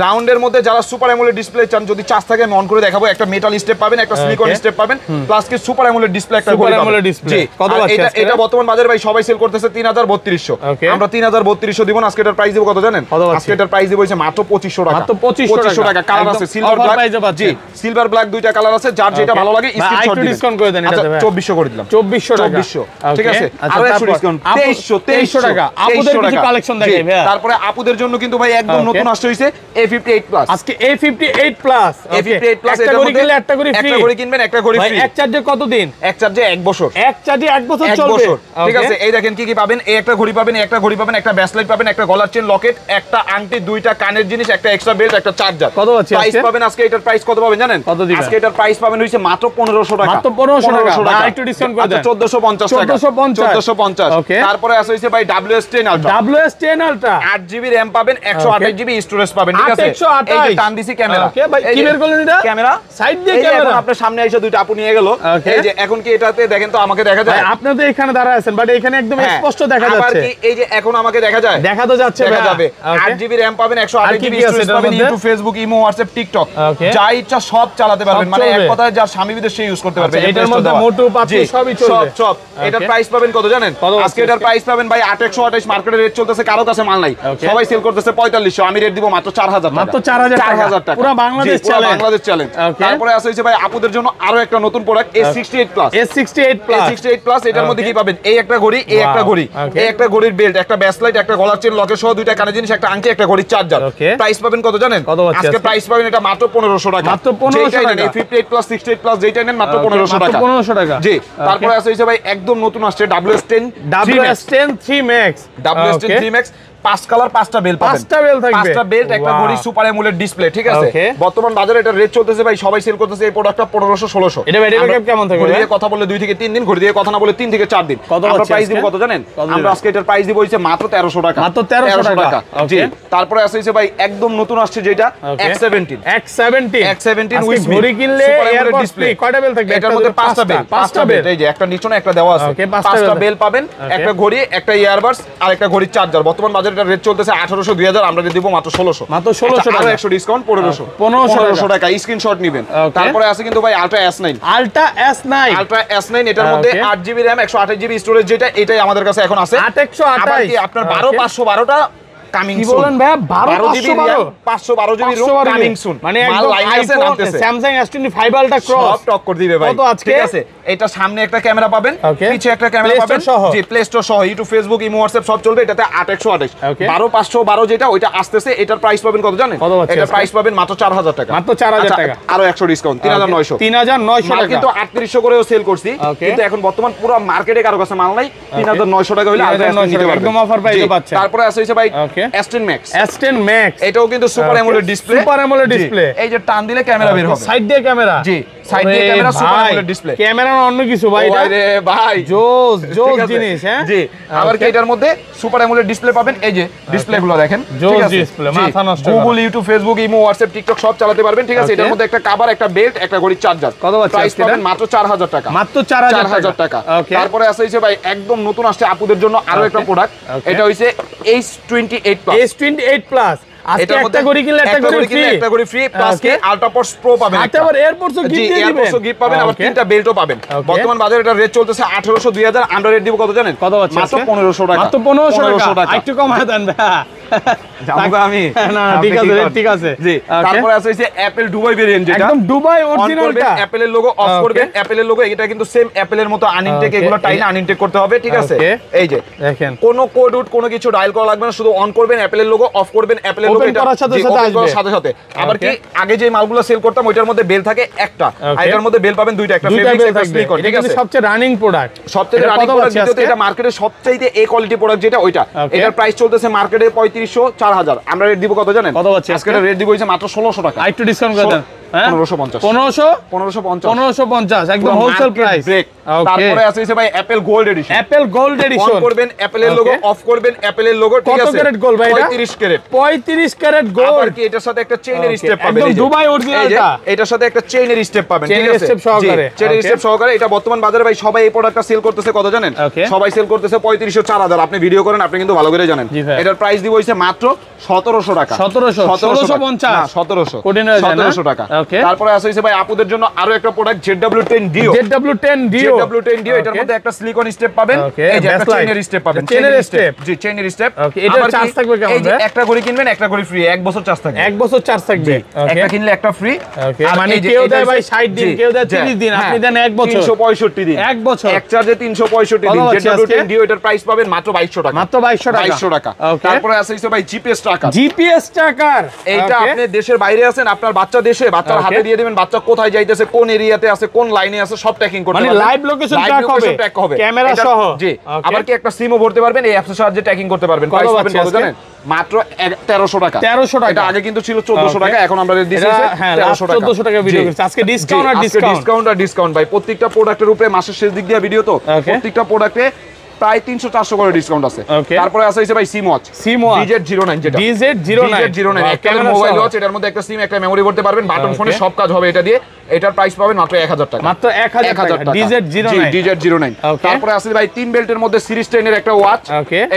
S1: রাউন্ডের মধ্যে
S2: যারা সুপার অ্যামোলেড ডিসপ্লে চান, যদি চার্জ থাকে আমি অন করে দেখাবো। একটা মেটাল স্টেপ পাবেন, একটা সিলিকন স্টেপ পাবেন, প্লাস কি সুপার অ্যামোলেড ডিসপ্লে একটা ঘড়ি পাবেন। জি কত আছে এটা বর্তমান বাজারে ভাই সবাই সেল করতেছে 3300। আমরা 3300 দিব না, আজকে এটার প্রাইস দিব কত জানেন? আজকে এটার প্রাইস দিব হইছে মাত্র 2500 টাকা।
S1: মাত্র 2500 টাকা।
S2: কালার আছে সিলভার ব্ল্যাক। জি সিলভার ব্ল্যাক, 2 দুইটা কালার আছে, যার যেটা ভালো লাগে স্ক্রিনশট দিবেন। আচ্ছা 2400 করে দিলাম। 2400 ঠিক আছে? তারপরে আছে ভাই Y80 1150 Pro Max, এটা Pro Max এটা ইয়ারবাড সেকেন্ড জেনারেশন, একটা ঘড়ির কভার, একটা ঘড়ি পাবেন নাটগাড়ি স্ক্রু লক সহ আলট্রা 3 ভার্সনের ঘড়ি। প্রাইস পাবেন মাত্র 1300 টাকা। আছে আরো 100 ডিসকাউন্ট 2300
S1: টাকা। আপুদের কিছু কালেকশন দেখাই ভাই।
S2: তারপরে আপুদের জন্য কিন্তু ভাই একদম নতুন আসছে হইছে A58 প্লাস।
S1: আজকে A58 প্লাস।
S2: A58 প্লাস
S1: একটা গড়ি কিনলে একটা গড়ি ফ্রি।
S2: একটা গড়ি কিনবেন একটা গড়ি ফ্রি।
S1: এক চার্জে কতদিন?
S2: এক চার্জে 1 বছর।
S1: এক চার্জে 1 বছর চলবে।
S2: ঠিক আছে, এই দেখেন কি কি পাবেন। এই একটা ঘড়ি পাবেন, একটা ঘড়ি পাবেন, একটা ব্যাসলাইট পাবেন, একটা গলার চেন লকেট, একটা আংটি, দুইটা কানের জিনিস, একটা এক্সট্রা বেল্ট, একটা চার্জার।
S1: কত আছে
S2: প্রাইস পাবেন আজকে এটার প্রাইস কত পাবেন জানেন?
S1: কত দিবেন?
S2: আজকে এটার প্রাইস পাবেন হইছে মাত্র 1500 টাকা।
S1: মাত্র 1500 টাকা। একটু ডিসকাউন্ট করে দেন।
S2: 1450 টাকা। 1450। তারপরে আছে হইছে ভাই WS10 Ultra।
S1: WS10 Ultra
S2: 8GB RAM পাবেন, 128GB স্টোরেজ পাবেন। ঠিক আছে, এই যে টান দিছি ক্যামেরা।
S1: ওকে ভাই, কি বের করলেন এটা?
S2: ক্যামেরা
S1: সাইড দিয়ে
S2: ক্যামেরা।
S1: ক্যামেরা
S2: আপনার সামনে এসে দুইটা আপু নিয়ে গেল। এই যে এখন কি এটাতে দেখেন তো আমাকে দেখা যায়?
S1: আপনি তো এখানে দাঁড়ায় আছেন, বাট এখানে একদম স্পষ্ট দেখা
S2: আবার
S1: যাচ্ছে।
S2: কি এই যে এখন আমাকে দেখা যায়?
S1: দেখা তো যাচ্ছে,
S2: দেখা যাবে। 8GB RAM পাবেন, 128GB স্টোরেজ পাবেন, YouTube, Facebook, imo, WhatsApp, TikTok যা ইচ্ছা সব চালাতে পারবেন। মানে এক কথায় যার স্বামী বিদেশে ইউজ করতে পারবে।
S1: এটার মধ্যে মোটু পাতলু সবই চলবে।
S2: সব। এটার প্রাইস পাবেন কত জানেন? আজকে এটার প্রাইস পাবেন ভাই 8128। মার্কেটে রেট চলতেছে, কারো কাছে মাল নাই, সবাই সেল করতেছে 4500। আমি রেট দিব মাত্র 4000 টাকা।
S1: মাত্র 4000 টাকা। পুরো বাংলাদেশ চ্যালেঞ্জ।
S2: বাংলাদেশ চ্যালেঞ্জ। তারপরে আছে হইছে ভাই আপুদের জন্য আরো একটা নতুন product A68 plus.
S1: A68 plus.
S2: A68 plus এটার মধ্যে কি পাবেন? এই একটা ঘড়ি, এই একটা ঘড়ি, এই একটা ঘড়ির বেল্ট, একটা ব্যাসলাইট, একটা গলার চেন লকেট সহ দুইটা কানের জিনিস, একটা আংটি, একটা ঘড়ির চার্জার। প্রাইস পাবেন কত জানেন? আজকে প্রাইস পাবেন এটা মাত্র 1500 টাকা।
S1: মাত্র 1500 টাকা।
S2: 58 প্লাস 68 প্লাস যেটা নেন মাত্র 1500 টাকা।
S1: 1500 টাকা।
S2: জি। তারপরে আছে হইছে ভাই একদম নতুন আসছে WS10
S1: 3 Max।
S2: WS10 3 Max 5 colour 5টা বেল পাবেন।
S1: 5টা বেল থাকবে।
S2: 5টা বেল্ট, একটা ঘড়ি, সুপার অ্যামোলেড ডিসপ্লে। ঠিক আছে, বর্তমান বাজারে এটা রেট চলতেছে ভাই, সবাই সেল করতেছে এই প্রোডাক্টটা 1500 1600।
S1: এটা ব্যাটারি ব্যাকআপ কেমন থাকবে?
S2: ঘড়ি দিয়ে কথা বললে 2 থেকে 3 দিন, ঘড়ি দিয়ে কথা না বললে 3 থেকে 4 দিন। আমরা প্রাইস দিব কত জানেন? আমরা আজকে এটার প্রাইস দিব হইছে মাত্র 1300 টাকা।
S1: মাত্র 1300 টাকা।
S2: জি। তারপরে আছে হইছে ভাই একদম নতুন আসছে যেটা X17
S1: আজকে ঘড়ি কিনলে এয়ারপড ডিসপ্লে কয়টা বেল থাকবে?
S2: এটার মধ্যে 5টা বেল। এই যে একটা নিচনে একটা দেওয়া আছে। 5টা বেল পাবেন, একটা ঘড়ি, একটা ইয়ারবাডস আর একটা ঘড়ির চার্জার। বর্তমান বাজারে এটা রেট চলতেছে 1800 2000। আমরা দিব মাত্র 1600।
S1: মাত্র 1600 টাকা।
S2: 100 ডিসকাউন্ট 1500 টাকা। স্ক্রিনশট নেবেন। তারপরে আছে কিন্তু ভাই Ultra S9 এটার মধ্যে 8GB RAM 128GB স্টোরেজ যেটা, এটাই আমাদের কাছে এখন আছে।
S1: 8128
S2: কি আপনার 12512টা কামিং
S1: কি
S2: সুন।
S1: বলেন ভাই?
S2: 512GB coming soon.
S1: মানে একদম iPhone Samsung S25 Ultra Cross
S2: সব টক্কর দিবে ভাই। ঠিক আছে, এটা সামনে একটা ক্যামেরা পাবেন, পিছে একটা ক্যামেরা পাবেন। জি, প্লে স্টোর সহ ইউটিউব, ফেসবুক, ইমো, হোয়াটসঅ্যাপ সব চলবে। এটাতে 8128 12512 যেটা ওইটা আসতেছে। এটার প্রাইস পাবেন কত জানেন? এটার প্রাইস পাবেন মাত্র 4000 টাকা।
S1: মাত্র 4000 টাকা।
S2: আরো 100 ডিসকাউন্ট 3900।
S1: 3900 টাকা।
S2: কিন্তু 3800 করেও সেল করছি, কিন্তু এখন বর্তমান পুরো মার্কেটে কারো কাছে মাল নাই। 3900 টাকা হইলে আলট্রা S9 নিতে পারবেন।
S1: একদম অফার প্রাইসে পাচ্ছেন।
S2: তারপরে আছে হইছে ভাই S10 Max।
S1: S10 Max
S2: এটাও কিন্তু super AMOLED display.
S1: Super AMOLED display.
S2: এই যে টান দিলে ক্যামেরা বের হবে।
S1: সাইড দিয়ে ক্যামেরা।
S2: জি, সাইড দিয়ে camera, super AMOLED display.
S1: Camera না অন্য কিছু ভাই এটা?
S2: আরে ভাই
S1: জোস জিনিস। হ্যাঁ
S2: জি। আবার কি এটার মধ্যে সুপার অ্যামোলেড ডিসপ্লে পাবেন। এই যে ডিসপ্লেগুলো দেখেন।
S1: জোস ডিসপ্লে, মাথা নষ্ট।
S2: Google, YouTube, Facebook, imo, WhatsApp, TikTok সব চালাতে পারবেন। ঠিক আছে, এটার মধ্যে একটা কভার, একটা বেল্ট, একটা ঘড়ির চার্জার।
S1: কত আছে?
S2: প্রাইস পাবেন মাত্র 4000 টাকা।
S1: মাত্র 4000
S2: টাকা। তারপরে আছে হইছে ভাই একদম নতুন আসছে আপুদের জন্য আরো একটা প্রোডাক্ট। এটা হইছে S28 প্লাস।
S1: S28 plus. আজকে একটা ঘড়ি কিনলে একটা ঘড়ি ফ্রি
S2: প্লাস কি আলট্রা পডস প্রো পাবেন।
S1: আবার এয়ারপডস গিফট দিয়ে দিবেন।
S2: এয়ারপডস গিফট পাবেন, আবার তিনটা বেল্টও পাবেন। বর্তমান বাজারে এটা রেট চলতেছে 1800 2000। আমরা রেট দিব কত জানেন?
S1: কত আছে?
S2: মাত্র 1500 টাকা।
S1: মাত্র 1500 টাকা। একটু কমায় দেন ভাই।
S2: জানবো আমি।
S1: না ঠিক আছে, ঠিক আছে।
S2: জি। তারপর আছে হইছে অ্যাপল দুবাই ভেরিয়েন্ট যেটা
S1: একদম দুবাই অরিজিনালটা।
S2: অ্যাপলের লোগো অফ করবেন, অ্যাপলের লোগো এটা কিন্তু সেম অ্যাপলের মতো আনইনটেক, এগুলো টাইনা আনইনটেক করতে হবে। ঠিক আছে, এই যে দেখেন কোনো কোড উড কোনো কিছু ডায়াল করা লাগবে না, শুধু অন করবেন, অ্যাপলের লোগো অফ করবেন, অ্যাপলের লোগো এটা সাথে সাথে। আবার কি আগে যে মালগুলো সেল করতাম ওইটার মধ্যে বেল থাকে একটা, আর এটার মধ্যে বেল পাবেন দুইটা, একটা ফেব্রিক্স একটা স্লিকন। ঠিক আছে,
S1: সবচেয়ে রানিং প্রোডাক্ট,
S2: সবচেয়ে রানিং প্রোডাক্ট। দ্বিতীয়ত এটা মার্কেটের সবচেয়ে এ কোয়ালিটি প্রোডাক্ট যেটা ওইটা, এটার প্রাইস চলতেছে মার্কেটে 3500 4000। আমরা রেট দিব কত জানেন? কত আছে আজকে? রেট দিব হইছে মাত্র 1600 টাকা।
S1: একটু ডিসকাউন্ট করে দেন।
S2: 1550
S1: একদম হোলসেল প্রাইস।
S2: তারপরে আছে ভাই Apple gold addition.
S1: Apple gold addition
S2: on করবেন, অ্যাপলের লোগো অফ করবেন, অ্যাপলের লোগো। ঠিক আছে,
S1: কত ক্যারেট গোল্ড ভাই?
S2: 35 ক্যারেট।
S1: 35 carat gold.
S2: আর কি এটার সাথে একটা চেইনের স্টেপ পাবেন।
S1: একদম দুবাই অরিজিনালটা।
S2: এটার সাথে একটা চেইনের স্টেপ পাবেন। ঠিক আছে,
S1: স্টেপ সহকারে।
S2: চেইনের স্টেপ সহকারে। এটা বর্তমান বাজারে ভাই সবাই এই প্রোডাক্টটা সেল করতেছে কত জানেন? সবাই সেল করতেছে 3500 4000। আপনি ভিডিও করেন, আপনি কিন্তু ভালো করে জানেন। এটার প্রাইস দিব হইছে মাত্র 1700 টাকা।
S1: 1750
S2: টাকা। তারপরে আছে ভাই আপুদের জন্য আরো একটা product ZW10 Dio।
S1: ZW10 Dio
S2: ZW10DO এটার মধ্যে একটা সিলিকন স্টেপ পাবেন, এই যে একটা চেইনের স্টেপ পাবেন,
S1: চেইনের স্টেপ,
S2: জি চেইনের স্টেপ।
S1: ওকে, এটা চার্জ থাকবে কেমন?
S2: এই যে একটা ঘড়ি কিনবেন একটা ঘড়ি ফ্রি, 1 বছর চার্জ থাকবে,
S1: 1 বছর চার্জ থাকবে,
S2: একটা কিনলে একটা ফ্রি।
S1: ওকে, মানে কেউ দেয় ভাই 60 দিন, কেউ দেয় 30 দিন, আপনি দেন 1 বছর,
S2: 365 দিন,
S1: 1 বছর,
S2: এক চার্জে 365 দিন। ZW10DO এটার প্রাইস পাবেন মাত্র 2200 টাকা,
S1: মাত্র 2200
S2: টাকা। তারপরে আছে ভাই জিপিএস ট্র্যাকার,
S1: জিপিএস ট্র্যাকার,
S2: এইটা আপনি দেশের বাইরে আছেন, আপনার বাচ্চা দেশে, বাচ্চার হাতে দিয়ে দিবেন, বাচ্চা কোথায় যাইতেছে, কোন এরিয়াতে আছে, কোন লাইনে আছে, সব ট্র্যাকিং করতে পারবেন,
S1: মানে লাইভ লোকেশন ট্র্যাক হবে ক্যামেরা সহ।
S2: জি, আবার কি একটা সিমও ভরতে পারবেন, এই অ্যাপসের সাহায্যে ট্র্যাকিং করতে পারবেন। প্রাইস পাবেন কত জানেন? মাত্র 1300 টাকা,
S1: 1300 টাকা।
S2: এটা আগে কিন্তু ছিল 1400 টাকা, এখন আমরা দিয়েছি 1300 টাকা,
S1: 1400 টাকা ভিডিও করছি আজকে, ডিসকাউন্ট আর
S2: ডিসকাউন্ট ভাই। প্রত্যেকটা প্রোডাক্টের উপরে মাসের শেষ দিক দিয়ে ভিডিও তো, প্রত্যেকটা প্রোডাক্টে প্রায় 300-400 করে ডিসকাউন্ট আছে। তারপরে আছে ভাই সিম ওয়াচ, DZ09, যেটা DZ09 একটা মোবাইল ওয়াচ, এটার মধ্যে একটা সিম একটা মেমরি ভরতে পারবেন, বাটন ফোনে সব কাজ হবে এটা দিয়ে। এটার প্রাইস পাবেন মাত্র 1000 টাকা,
S1: মাত্র 1000 টাকা,
S2: DZ09। তারপরে আছে ভাই 3 বেল্টের মধ্যে সিরিজ 10 এর একটা ওয়াচ,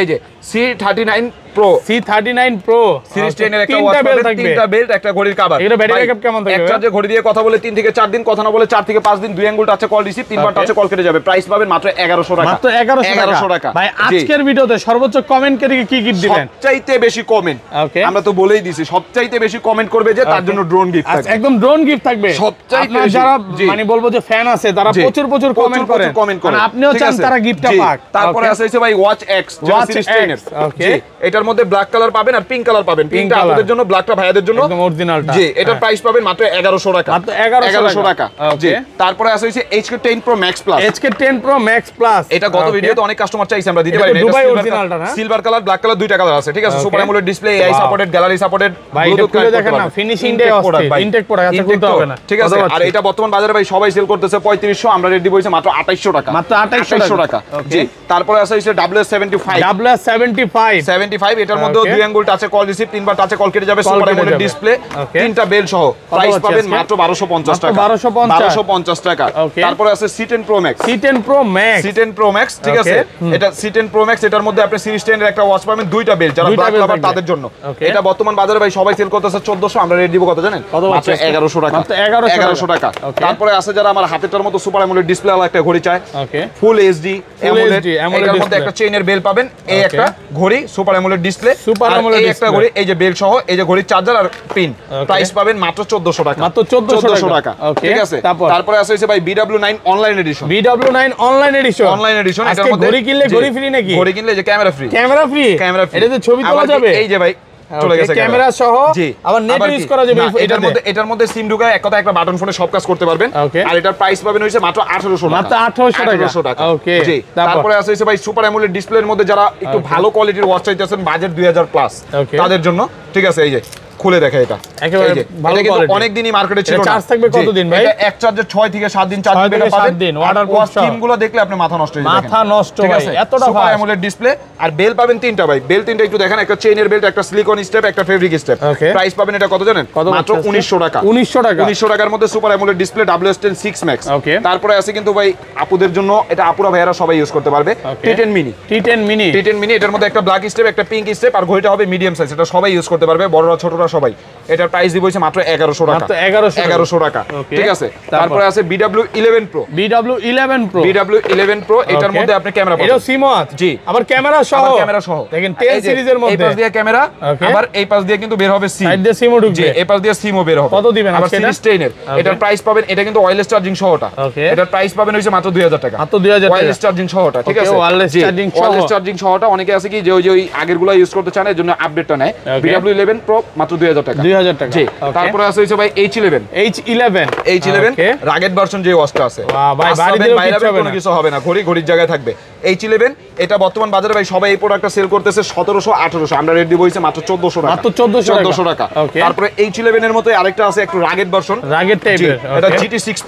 S2: এই যে C39 Pro,
S1: C39 Pro
S2: series 10 এর একটা ওয়াচ পাবেন, তিনটা বেল্ট, একটা ঘড়ির কভার।
S1: এটা ব্যাটারি ব্যাকআপ কেমন থাকবে?
S2: এক চার্জে ঘড়ি দিয়ে কথা বলে 3 থেকে 4 দিন, কথা না বলে 4 থেকে 5 দিন, 2 আঙ্গুল টাচে কল রিসিভ, 3 বার টাচে কল কেটে যাবে। প্রাইস পাবেন মাত্র 1100 টাকা,
S1: মাত্র 1100 টাকা। ভাই আজকের ভিডিওতে সর্বোচ্চ কমেন্ট করে কি গিফট দিবেন?
S2: সবচাইতে বেশি কমেন্ট, আমরা তো বলেই দিছি, সবচাইতে বেশি কমেন্ট করবে যে তার জন্য ড্রোন গিফট থাকবে,
S1: একদম ড্রোন গিফট থাকবে।
S2: সবচাইতে
S1: যারা মানে বলবো যে ফ্যান আছে, তারা প্রচুর কমেন্ট করেন, মানে আপনিও চান তারা গিফটটা পাক।
S2: তারপরে আছে ভাই ওয়াচ X, যেটা সিরিজ 10 এর। জি, এটার মধ্যে ব্ল্যাক কালার পাবেন আর পিঙ্ক কালার পাবেন, পিঙ্কটা আপনাদের জন্য, ব্ল্যাকটা ভাইয়াদের জন্য,
S1: একদম অরিজিনালটা।
S2: জি, এটার প্রাইস পাবেন মাত্র 1100 টাকা,
S1: মাত্র 1100 টাকা।
S2: জি, তারপরে আছে HK10 Pro Max Plus,
S1: HK10 Pro Max Plus,
S2: এটা গত ভিডিওতে অনেক কাস্টমার চাইছে, আমরা দিতে পারি না।
S1: দুবাই অরিজিনালটা না,
S2: সিলভার কালার, ব্ল্যাক কালার, দুইটা কালার আছে, ঠিক আছে। Super AMOLED display, AI supported, gallery supported,
S1: ভাই এটা খুলে দেখেন না, ফিনিশিং ডে অস্থির, ইনটেক প্রোডাক্ট আছে, খুলতে হবে না,
S2: ঠিক আছে। আর এটা বর্তমান বাজারে ভাই সবাই সেল করতেছে 3500, আমরা রেডি বইছে মাত্র 2800 টাকা,
S1: মাত্র 2800 টাকা।
S2: জি, তারপরে আছে WS75, এটার মধ্যে 2 আঙ্গুল টাচে কল রিসিভ, 3 বার টাচে কল কেটে যাবে, সুপার অ্যামোলেড ডিসপ্লে, তিনটা বেল সহ। প্রাইস পাবেন মাত্র 1250 টাকা, 1250 টাকা। তারপরে আছে C10 Pro Max, ঠিক আছে। এটা C10 Pro Max, এটার মধ্যে আপনি সিরিজ 10 এর একটা ওয়াচ পাবেন, দুইটা বেল, যারা ব্ল্যাক লাভার তাদের জন্য। এটা বর্তমান বাজারে ভাই সবাই সেল করতেছে 1400, আমরা রেট দিব কত জানেন? মাত্র 1100 টাকা, মাত্র 1100 টাকা। তারপরে আছে যারা আমার হাতেরটার মতো সুপার অ্যামোলেড ডিসপ্লে ওয়ালা একটা ঘড়ি চায়, ফুল HD অ্যামোলেড, এটার মধ্যে একটা চেইনের বেল পাবেন, এই একটা ঘড়ি সুপার অ্যামোলেড ডিসপ্লে, এই একটা ঘড়ি, এই যে বেল সহ, এই যে ঘড়ির চার্জার আর পিন। প্রাইস পাবেন মাত্র 1400 টাকা,
S1: মাত্র 1400 টাকা,
S2: ঠিক আছে। তারপরে আছে ভাই BW9 অনলাইন এডিশন,
S1: এটার মধ্যে ঘড়ি কিনলে ঘড়ি ফ্রি নাকি?
S2: ঘড়ি কিনলে যে ক্যামেরা ফ্রি, এটাতে
S1: ছবি তোলা যাবে,
S2: এই যে ভাই চলে গেছে
S1: ক্যামেরা সহ, আবার নেট ইউজ করা যাবে।
S2: এটার মধ্যে সিম ঢুকায় এক কথা একটা বাটন ফোনে সব কাজ করতে পারবেন। আর এটার প্রাইস পাবেন হইছে মাত্র 1800 টাকা,
S1: মাত্র 1800 টাকা। ওকে,
S2: জি। তারপরে আছে হইছে ভাই সুপার অ্যামোলেড ডিসপ্লের মধ্যে যারা একটু ভালো কোয়ালিটির ওয়াচ চাইতেছেন, বাজেট 2000 প্লাস, তাদের জন্য, ঠিক আছে। এই যে খুলে দেখা, এটা
S1: একেবারে ভালো কোয়ালিটি,
S2: অনেক দিনই মার্কেটে ছিল না।
S1: চার্জ থাকবে কতদিন ভাই?
S2: এটা এক চার্জে 6 থেকে 7 দিন চার্জ দিতে পারবেন। ওয়াটারপ্রুফ স্কিমগুলো দেখলে আপনি মাথা নষ্ট হয়ে যাবে,
S1: মাথা নষ্ট ভাই, এতটা
S2: সুপার অ্যামোলেড ডিসপ্লে। আর বেল পাবেন তিনটা ভাই, বেল তিনটা একটু দেখেন, একটা চেইনের বেল্ট, একটা সিলিকন স্টেপ, একটা ফেব্রিক স্টেপ। প্রাইস পাবেন এটা কত জানেন? মাত্র 1900 টাকা, 1900 টাকার মধ্যে super AMOLED display WS10 6 Max। তারপরে আছে কিন্তু ভাই আপুদের জন্য, এটা আপুরা ভাইয়ারা সবাই ইউজ করতে পারবে, T10 mini, এটার মধ্যে একটা ব্ল্যাক স্টেপ, একটা পিঙ্ক স্টেপ, আর ঘড়িটা হবে মিডিয়াম সাইজ, এটা সবাই ইউজ করতে পারবে, বড়রা ছোটরা সবাই। এটার প্রাইস দিব হইছে মাত্র 1100 টাকা, মাত্র 1100 টাকা, ঠিক আছে। তারপরে আছে BW11 Pro, এটার মধ্যে আপনি ক্যামেরা পাবেন,
S1: এটা সিম ওয়াচ,
S2: জি,
S1: আবার ক্যামেরা সহ, দেখেন 10 সিরিজের মধ্যে,
S2: এই পাশ দিয়ে ক্যামেরা, আবার এই পাশ দিয়ে কিন্তু বের হবে সিম,
S1: সাইড দিয়ে সিমও ঢুকবে,
S2: জি, এই পাশ দিয়ে সিমও বের হবে।
S1: কত দিবেন
S2: আবার সিরিজ 10 এর এটার প্রাইস পাবেন, এটা কিন্তু ওয়্যারলেস চার্জিং সহটা, এটার প্রাইস পাবেন হইছে মাত্র 2000 টাকা, মাত্র 2000 টাকা, ওয়্যারলেস চার্জিং সহটা, ঠিক আছে। ওয়্যারলেস চার্জিং সহটা অনেকে আছে কি যে ওই আগেরগুলো ইউজ করতে চান, এর জন্য আপডেটটা নেয়। BW11 Pro মাত্র 2000 টাকা, 2000 টাকা, জি। তারপরে আছে হইছে ভাই H11 রাগেড ভার্সন যে ওয়াচটা আছে, ভাই বাইরে কোনো কিছু হবে না, ঘড়ির জায়গায় থাকবে। H11 এটা বর্তমান বাজারে ভাই সবাই এই প্রোডাক্টটা সেল করতেছে 1700-1800, আমরা রেট দিব হইছে মাত্র 1400 টাকা, মাত্র 1400 টাকা। তারপরে H11 এর মতো আরেকটা আছে একটু রাগেড ভার্সন, রাগেড টাইপের, এটা GT6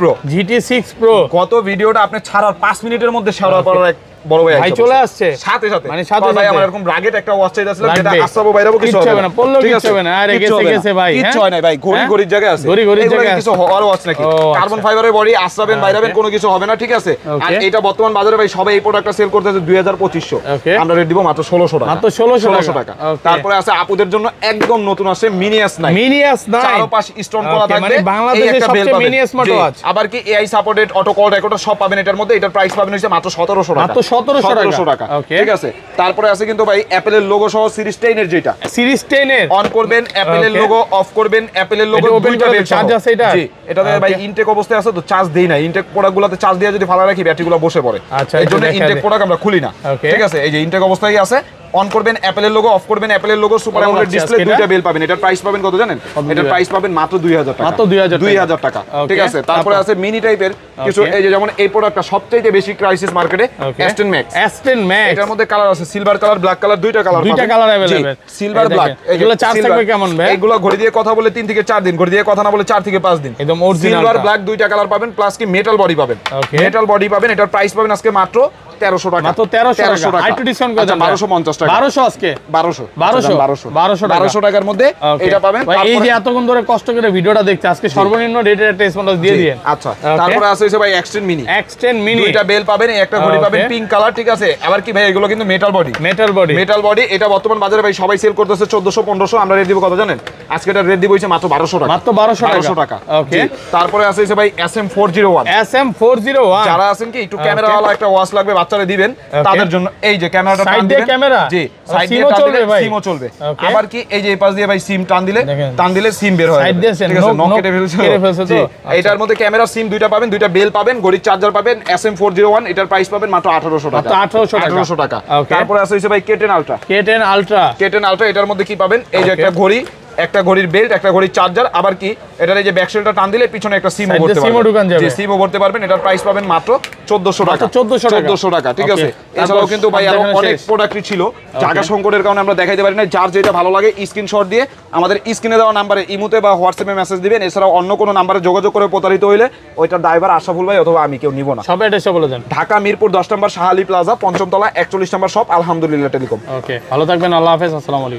S2: Pro। কত ভিডিওটা আপনি ছাড়ার 5 মিনিটের মধ্যে শেয়ার করার এক বড় ভাই চলে আসছে সাথে মানে সাথে ভাই আমার এরকম রাগেট একটা ওয়াচ চাইতেছিলাম, যেটা আসাবো বাইরেও কিছু হবে না, পড়লো কিছু হবে না, আরে গেছে ভাই, কিছু হয় না ভাই, ঘড়ির জায়গায় আছে, ঘড়ির জায়গায় কিছু হওয়ার ওয়াচ নাকি, কার্বন ফাইবারের বডি, আসরাবেন বাইরাবেন কোনো কিছু হবে না, ঠিক আছে। আর এটা বর্তমান বাজারে ভাই সবাই এই প্রোডাক্টটা সেল সেল করতেছে 2200 আমরা রেট দিব মাত্র 1600 টাকা।
S1: মাত্র 1600
S2: টাকা। তারপরে আছে আপুদের জন্য একদম নতুন আছে মিনি এস9।
S1: মিনি এস9
S2: চারপাশ স্টোন করা থাকবে,
S1: মানে বাংলাদেশের সবচেয়ে মিনি স্মার্ট ওয়াচ।
S2: আবার কি AI supported, auto call recorder সব পাবেন এটার মধ্যে। এটার প্রাইস পাবেন হচ্ছে মাত্র 1700 টাকা।
S1: মাত্র 1700
S2: টাকা। ঠিক আছে। তারপরে আছে কিন্তু ভাই অ্যাপেলের লোগো সহ সিরিজ 10 এর যেটা,
S1: সিরিজ 10 এর
S2: অন করবেন অ্যাপেলের লোগো, অফ করবেন অ্যাপেলের লোগো, দুইটা বেল
S1: চার্জ আছে এটা।
S2: জি, এটাতে ভাই ইনটেক অবস্থায় আছে তো চার্জ দেই না। ইনটেক প্রোডাক্টগুলোতে চার্জ দিয়ে যদি ফালা রাখি ব্যাটারিগুলো বসে পড়ে, এইজন্য ইনটেক প্রোডাক্ট আমরা খুলি না। ঠিক আছে, এই যে ইনটেক অবস্থায় আছে, অন করবেন অ্যাপেলের লোগো, অফ করবেন অ্যাপেলের লোগো, সুপার অ্যামোলেড ডিসপ্লে, দুইটা বেল পাবেন। এটার প্রাইস পাবেন কত জানেন? এটার প্রাইস পাবেন মাত্র 2000 টাকা।
S1: মাত্র 2000
S2: টাকা। ঠিক আছে। তারপরে আছে মিনি টাইপের কিছু, এই যে যেমন এই প্রোডাক্টটা সবচেয়ে বেশি ক্রাইসিস মার্কেটে, S10 Max।
S1: S10 Max
S2: এটার মধ্যে কালার আছে সিলভার কালার, ব্ল্যাক কালার, দুইটা কালার পাবেন।
S1: দুইটা কালার अवेलेबल।
S2: Silver black.
S1: এগুলো চার্জ থাকবে কেমন ভাই?
S2: এগুলো ঘড়ি দিয়ে কথা বলে 3 থেকে 4 দিন, ঘড়ি দিয়ে কথা না বলে 4 থেকে 5 দিন।
S1: একদম অরিজিনাল
S2: সিলভার ব্ল্যাক দুইটা কালার পাবেন, প্লাস কি মেটাল বডি পাবেন। মেটাল বডি পাবেন। এটার প্রাইস পাবেন আজকে মাত্র 1300 টাকা।
S1: মাত্র 1300 টাকা। একটু ডিসকাউন্ট করে দেন।
S2: 1250 টাকা।
S1: 1200 আজকে
S2: 1200 টাকার মধ্যে এটা পাবেন।
S1: এই যে এতক্ষণ ধরে কষ্ট করে ভিডিওটা দেখতে, আজকে সর্বনিম্ন রেটের একটা স্মার্ট ওয়াচ দিয়ে দিন।
S2: আচ্ছা। তারপরে আছে হচ্ছে ভাই X10 মিনি।
S1: X10 মিনি
S2: দুইটা বেল পাবেন, একটা ঘড়ি পাবেন পিঙ্ক কালার। ঠিক আছে। আবার কি ভাই এগুলো কিন্তু মেটাল বডি। Metal body. এটা বর্তমান বাজারে ভাই সবাই সেল করতেছে 1400 1500। আমরা রেট দিব কত জানেন? আজকে এটা রেট দিব হইছে মাত্র 1200 টাকা।
S1: মাত্র 1200
S2: টাকা।
S1: ওকে।
S2: তারপরে আছে হচ্ছে ভাই SM401।
S1: SM401
S2: যারা আছেন কি একটু ক্যামেরাওয়ালা একটা ওয়াচ লাগবে বাচ্চারে দিবেন, তাদের জন্য এই যে ক্যামেরাটা টান দিবেন।
S1: ক্যামেরা
S2: জি, সাইড দিয়ে টান দিলে সিমও চলবে। আবার কি এই যে এই পাশ দিয়ে ভাই সিম টান দিলে সিম বের হয়। ঠিক আছে, নক কেটে ফেলছে তো। এটার মধ্যে ক্যামেরা সিম দুইটা পাবেন, দুইটা বেল পাবেন, ঘড়ির চার্জার পাবেন। SM401 এটার প্রাইস পাবেন মাত্র 1800 টাকা। 1800 টাকা। তারপরে আছে হচ্ছে ভাই K10 Ultra। K10 Ultra এটার মধ্যে কি পাবেন? এই যে একটা ঘড়ি, একটা ঘড়ির বেল্ট, একটা ঘড়ির চার্জার। আবার কি এটার এই যে ব্যাকসেলটা টান দিলে পিছনে একটা সিমও ভরতে পারবেন। জি, সিমও ভরতে পারবেন। এটার প্রাইস পাবেন মাত্র 1400 টাকা। 1400 টাকা। ঠিক আছে। এছাড়াও কিন্তু ভাই আরো অনেক প্রোডাক্টই ছিল, জায়গা সংকটের কারণে আমরা দেখাইতে পারি না। যার যেটা ভালো লাগে স্ক্রিনশট দিয়ে আমাদের স্ক্রিনে দেওয়া নাম্বারে ইমোতে বা হোয়াটসঅ্যাপে মেসেজ দিবেন। এছাড়াও অন্য কোনো নাম্বারে যোগাযোগ করে প্রতারিত হইলে ওইটার ড্রাইভার আশরাফুল ভাই অথবা আমি কেউ নিব না।
S1: সব অ্যাড্রেসটা বলে দেন।
S2: ঢাকা মিরপুর 10 নম্বর শাহ আলী প্লাজা, 5ম তলা, 41 নম্বর শপ, আলহামদুলিল্লাহ টেলিকম।
S1: ওকে, ভালো থাকবেন। আল্লাহ হাফেজ। আসসালামু আলাইকুম।